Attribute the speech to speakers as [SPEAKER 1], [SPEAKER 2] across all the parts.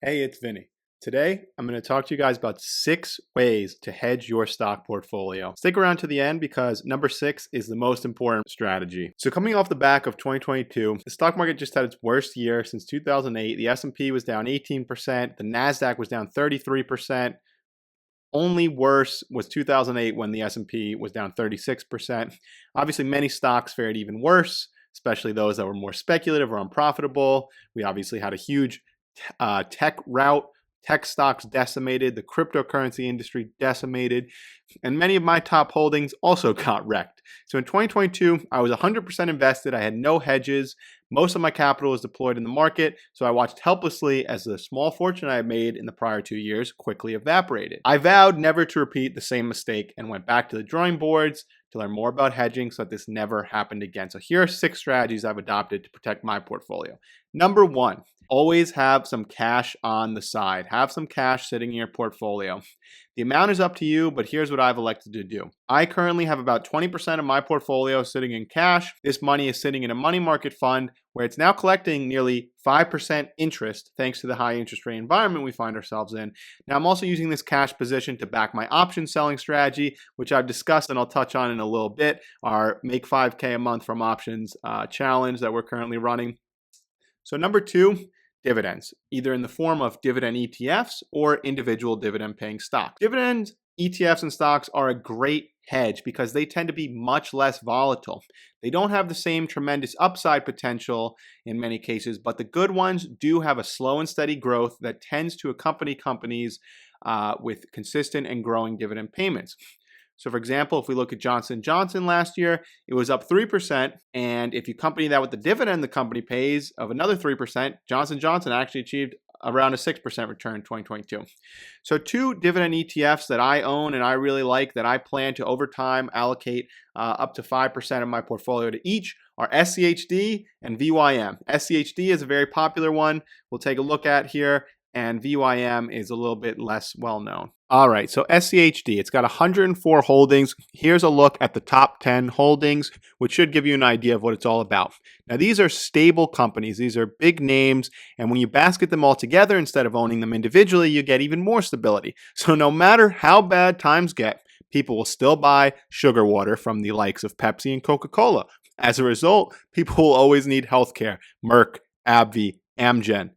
[SPEAKER 1] Hey, it's Vinny. Today, I'm going to talk to you guys about 6 ways to hedge your stock portfolio. Stick around to the end because number 6 is the most important strategy. So coming off the back of 2022, the stock market just had its worst year since 2008. The S&P was down 18%. The NASDAQ was down 33%. Only worse was 2008 when the S&P was down 36%. Obviously, many stocks fared even worse, especially those that were more speculative or unprofitable. We obviously had a huge tech rout. Tech stocks decimated, the cryptocurrency industry decimated, and many of my top holdings also got wrecked. So in 2022, I was 100% invested. I had no hedges. Most of my capital was deployed in the market, so I watched helplessly as the small fortune I had made in the prior 2 years quickly evaporated. I vowed never to repeat the same mistake and went back to the drawing boards to learn more about hedging so that this never happened again. So here are 6 strategies I've adopted to protect my portfolio. Number 1, always have some cash on the side. Have some cash sitting in your portfolio. The amount is up to you, but here's what I've elected to do. I currently have about 20% of my portfolio sitting in cash. This money is sitting in a money market fund where it's now collecting nearly 5% interest thanks to the high interest rate environment we find ourselves in. Now, I'm also using this cash position to back my option selling strategy, which I've discussed and I'll touch on in a little bit, our Make 5K a month from options challenge that we're currently running. So number 2, dividends, either in the form of dividend ETFs or individual dividend paying stocks. Dividends, ETFs, and stocks are a great hedge because they tend to be much less volatile. They don't have the same tremendous upside potential in many cases, but the good ones do have a slow and steady growth that tends to accompany companies with consistent and growing dividend payments. So for example, if we look at Johnson & Johnson last year, it was up 3%. And if you accompany that with the dividend the company pays of another 3%, Johnson & Johnson actually achieved around a 6% return in 2022. So 2 dividend ETFs that I own and I really like that I plan to over time allocate up to 5% of my portfolio to each are SCHD and VYM. SCHD is a very popular one we'll take a look at here, and VYM is a little bit less well known. All right, so SCHD, it's got 104 holdings. Here's a look at the top 10 holdings, which should give you an idea of what it's all about. Now, these are stable companies. These are big names, and when you basket them all together instead of owning them individually, you get even more stability. So no matter how bad times get, people will still buy sugar water from the likes of Pepsi and Coca-Cola. As a result, people will always need healthcare, Merck, AbbVie, Amgen.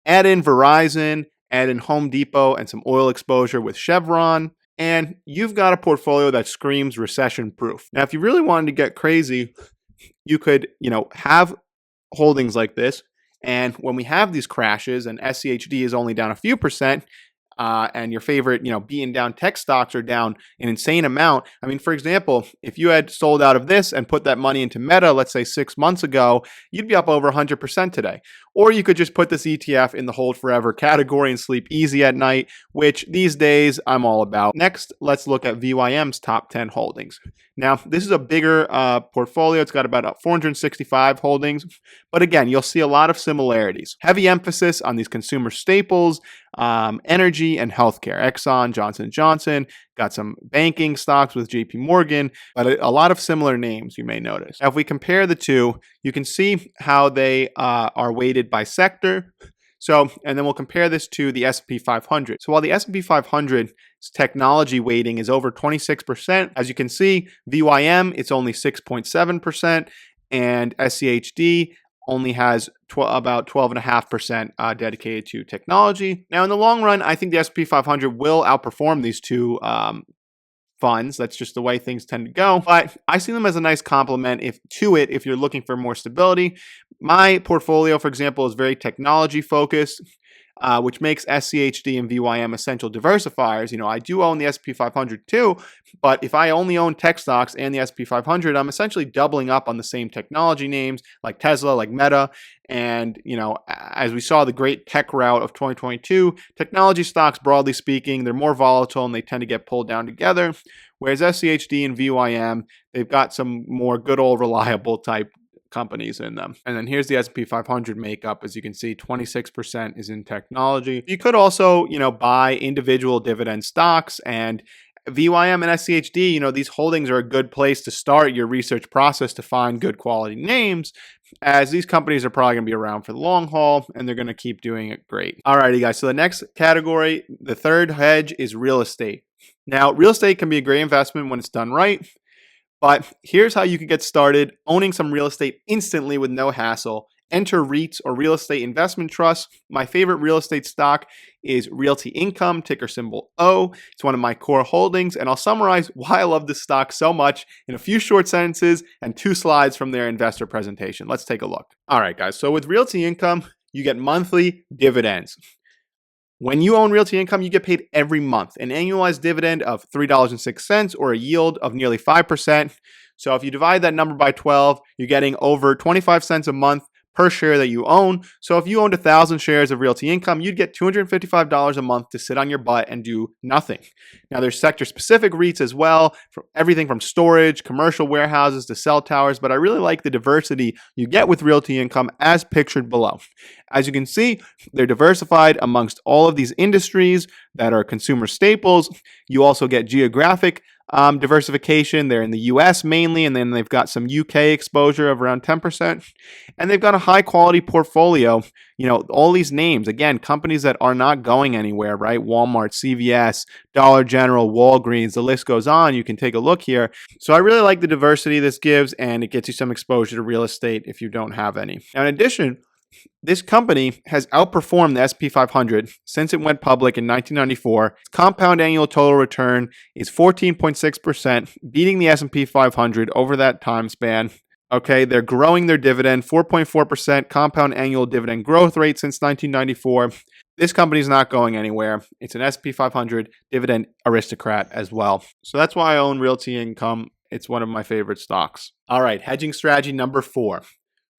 [SPEAKER 1] Add in Verizon, add in Home Depot and some oil exposure with Chevron, and you've got a portfolio that screams recession proof. Now, if you really wanted to get crazy, you could, have holdings like this. And when we have these crashes and SCHD is only down a few percent, and your favorite, beaten down tech stocks are down an insane amount. I mean, for example, if you had sold out of this and put that money into Meta, let's say 6 months ago, you'd be up over 100% today. Or you could just put this ETF in the hold forever category and sleep easy at night, which these days I'm all about. Next, let's look at VYM's top 10 holdings. Now, this is a bigger portfolio. It's got about 465 holdings. But again, you'll see a lot of similarities. Heavy emphasis on these consumer staples, energy, and healthcare. Exxon, Johnson & Johnson, got some banking stocks with JP Morgan, but a lot of similar names you may notice. Now, if we compare the two, you can see how they are weighted by sector. And then we'll compare this to the S&P 500. So while the S&P 500's technology weighting is over 26%, as you can see, VYM, it's only 6.7%, and SCHD only has about 12.5% dedicated to technology. Now, in the long run, I think the S&P 500 will outperform these two funds. That's just the way things tend to go. But I see them as a nice complement if you're looking for more stability. My portfolio, for example, is very technology focused, which makes SCHD and VYM essential diversifiers. I do own the S&P 500 too, but if I only own tech stocks and the S&P 500, I'm essentially doubling up on the same technology names like Tesla, like Meta. And, as we saw the great tech rout of 2022, technology stocks, broadly speaking, they're more volatile and they tend to get pulled down together. Whereas SCHD and VYM, they've got some more good old reliable type companies in them. And then here's the S&P 500 makeup. As you can see, 26% is in technology. You could also, buy individual dividend stocks, and VYM and SCHD, these holdings are a good place to start your research process to find good quality names. as these companies are probably going to be around for the long haul and they're going to keep doing it great. Alrighty, guys. So the next category, the third hedge, is real estate. Now, real estate can be a great investment when it's done right, but here's how you can get started owning some real estate instantly with no hassle. Enter REITs, or real estate investment trusts. My favorite real estate stock is Realty Income, ticker symbol O. It's one of my core holdings, and I'll summarize why I love this stock so much in a few short sentences and 2 slides from their investor presentation. Let's take a look. All right, guys. So with Realty Income, you get monthly dividends. When you own Realty Income, you get paid every month, an annualized dividend of $3.06, or a yield of nearly 5%. So if you divide that number by 12, you're getting over 25 cents a month per share that you own. So if you owned 1,000 shares of Realty Income, you'd get $255 a month to sit on your butt and do nothing. Now, there's sector-specific REITs as well, for everything from storage, commercial warehouses to cell towers, but I really like the diversity you get with Realty Income as pictured below. As you can see, they're diversified amongst all of these industries that are consumer staples. You also get geographic diversification. They're in the US mainly, and then they've got some UK exposure of around 10%. And they've got a high quality portfolio. You know, all these names, again, companies that are not going anywhere, right? Walmart, CVS, Dollar General, Walgreens, the list goes on. You can take a look here. So I really like the diversity this gives, and it gets you some exposure to real estate if you don't have any. Now, in addition, this company has outperformed the S&P 500 since it went public in 1994. Its compound annual total return is 14.6%, beating the S&P 500 over that time span. Okay, they're growing their dividend, 4.4% compound annual dividend growth rate since 1994. This company is not going anywhere. It's an S&P 500 dividend aristocrat as well. So that's why I own Realty Income. It's one of my favorite stocks. All right, hedging strategy number 4.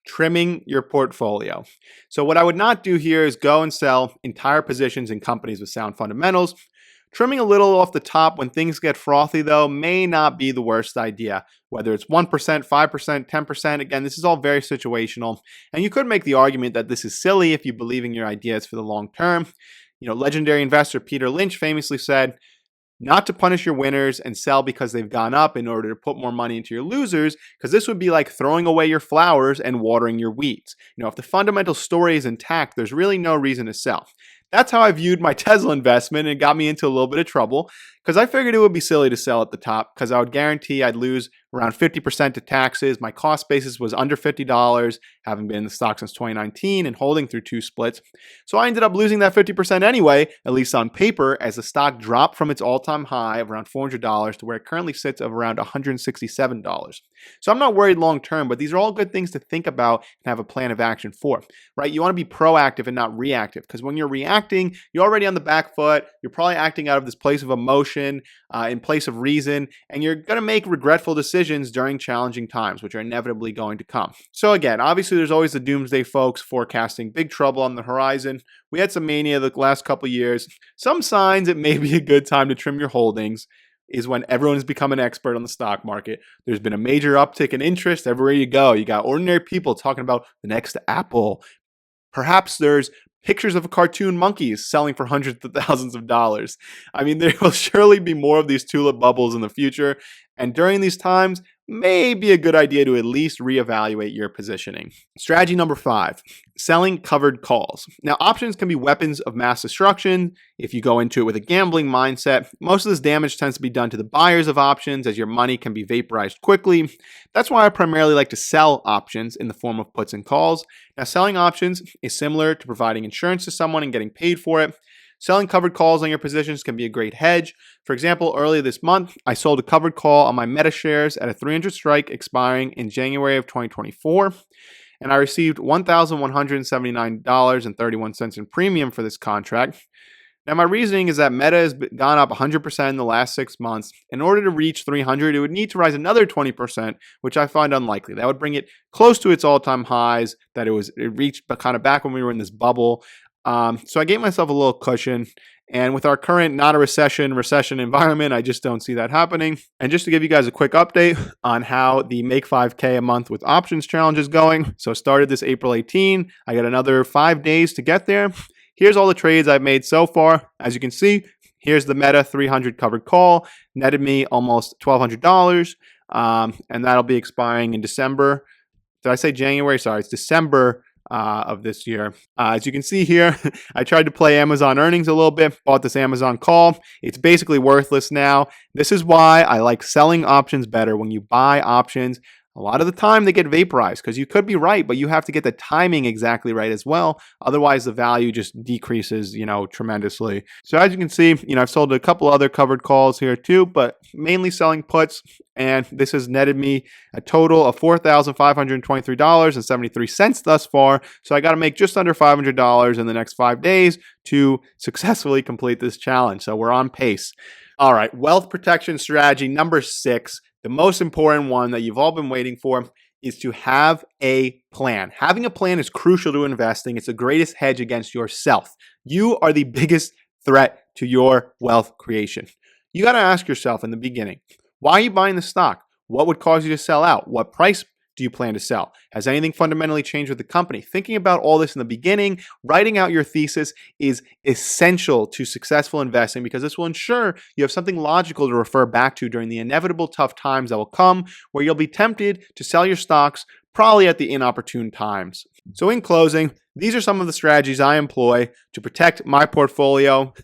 [SPEAKER 1] Trimming your portfolio. So what I would not do here is go and sell entire positions in companies with sound fundamentals. Trimming a little off the top when things get frothy, though, may not be the worst idea. Whether it's 1%, 5%, 10%, again, this is all very situational. And you could make the argument that this is silly if you believe in your ideas for the long term. You know, legendary investor Peter Lynch famously said, not to punish your winners and sell because they've gone up in order to put more money into your losers, because this would be like throwing away your flowers and watering your weeds. You know, if the fundamental story is intact, there's really no reason to sell. That's how I viewed my Tesla investment, and it got me into a little bit of trouble because I figured it would be silly to sell at the top because I would guarantee I'd lose around 50% to taxes. My cost basis was under $50, having been in the stock since 2019 and holding through 2 splits. So I ended up losing that 50% anyway, at least on paper, as the stock dropped from its all-time high of around $400 to where it currently sits of around $167. So I'm not worried long term, but these are all good things to think about and have a plan of action for, right? You want to be proactive and not reactive, because when you're reacting, you're already on the back foot. You're probably acting out of this place of emotion, in place of reason, and you're going to make regretful decisions during challenging times, which are inevitably going to come. So again, obviously there's always the doomsday folks forecasting big trouble on the horizon. We had some mania the last couple of years. Some signs it may be a good time to trim your holdings is when everyone has become an expert on the stock market. There's been a major uptick in interest everywhere you go. You got ordinary people talking about the next Apple. Perhaps there's pictures of cartoon monkeys selling for hundreds of thousands of dollars. I mean, there will surely be more of these tulip bubbles in the future. And during these times, may be a good idea to at least reevaluate your positioning. Strategy number 5, selling covered calls. Now, options can be weapons of mass destruction if you go into it with a gambling mindset. Most of this damage tends to be done to the buyers of options, as your money can be vaporized quickly. That's why I primarily like to sell options in the form of puts and calls. Now, selling options is similar to providing insurance to someone and getting paid for it. Selling covered calls on your positions can be a great hedge. For example, earlier this month, I sold a covered call on my Meta shares at a 300 strike expiring in January of 2024. And I received $1,179.31 in premium for this contract. Now, my reasoning is that Meta has gone up 100% in the last 6 months. In order to reach 300, it would need to rise another 20%, which I find unlikely. That would bring it close to its all-time highs that it reached kind of back when we were in this bubble. So I gave myself a little cushion, and with our current not a recession environment, I just don't see that happening. And just to give you guys a quick update on how the Make 5K a month with options challenge is going. So I started this April 18. I got another 5 days to get there. Here's all the trades I've made so far. As you can see, here's the Meta 300 covered call, netted me almost $1,200, and that'll be expiring in December Did I say January? Sorry, it's December of this year. As you can see here, I tried to play Amazon earnings a little bit, bought this Amazon call. It's basically worthless now. This is why I like selling options better. When you buy options, a lot of the time they get vaporized because you could be right, but you have to get the timing exactly right as well. Otherwise, the value just decreases, tremendously. So as you can see, I've sold a couple other covered calls here too, but mainly selling puts. And this has netted me a total of $4,523.73 thus far. So I got to make just under $500 in the next 5 days to successfully complete this challenge. So we're on pace. All right, wealth protection strategy number 6. The most important one that you've all been waiting for is to have a plan. Having a plan is crucial to investing. It's the greatest hedge against yourself. You are the biggest threat to your wealth creation. You got to ask yourself in the beginning, why are you buying the stock? What would cause you to sell out? What price do you plan to sell? Has anything fundamentally changed with the company? Thinking about all this in the beginning, writing out your thesis is essential to successful investing because this will ensure you have something logical to refer back to during the inevitable tough times that will come where you'll be tempted to sell your stocks probably at the inopportune times. So in closing, these are some of the strategies I employ to protect my portfolio.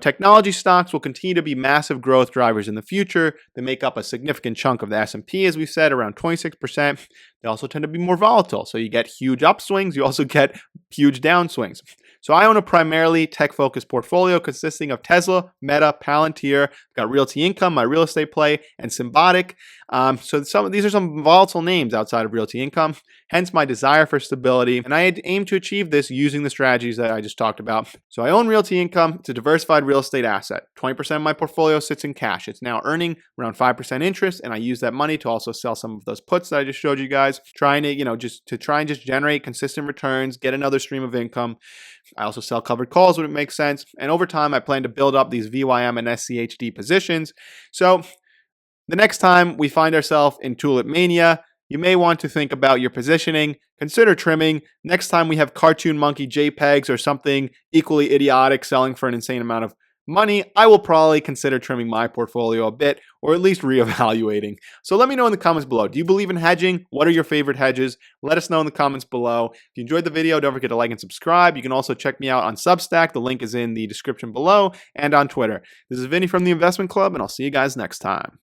[SPEAKER 1] Technology stocks will continue to be massive growth drivers in the future. They make up a significant chunk of the S&P, as we said, around 26%. They also tend to be more volatile. So you get huge upswings. You also get huge downswings. So I own a primarily tech-focused portfolio consisting of Tesla, Meta, Palantir. I've got Realty Income, my real estate play, and Symbotic. So these are some volatile names outside of Realty Income, hence my desire for stability. And I aim to achieve this using the strategies that I just talked about. So I own Realty Income. It's a diversified real estate asset. 20% of my portfolio sits in cash. It's now earning around 5% interest, and I use that money to also sell some of those puts that I just showed you guys, trying to, just generate consistent returns, get another stream of income. I also sell covered calls when it makes sense. And over time, I plan to build up these VYM and SCHD positions. So the next time we find ourselves in tulip mania, you may want to think about your positioning, consider trimming. Next time we have cartoon monkey JPEGs or something equally idiotic selling for an insane amount of money, I will probably consider trimming my portfolio a bit or at least reevaluating. So let me know in the comments below. Do you believe in hedging? What are your favorite hedges? Let us know in the comments below. If you enjoyed the video, don't forget to like and subscribe. You can also check me out on Substack. The link is in the description below and on Twitter. This is Vinny from the Investment Club, and I'll see you guys next time.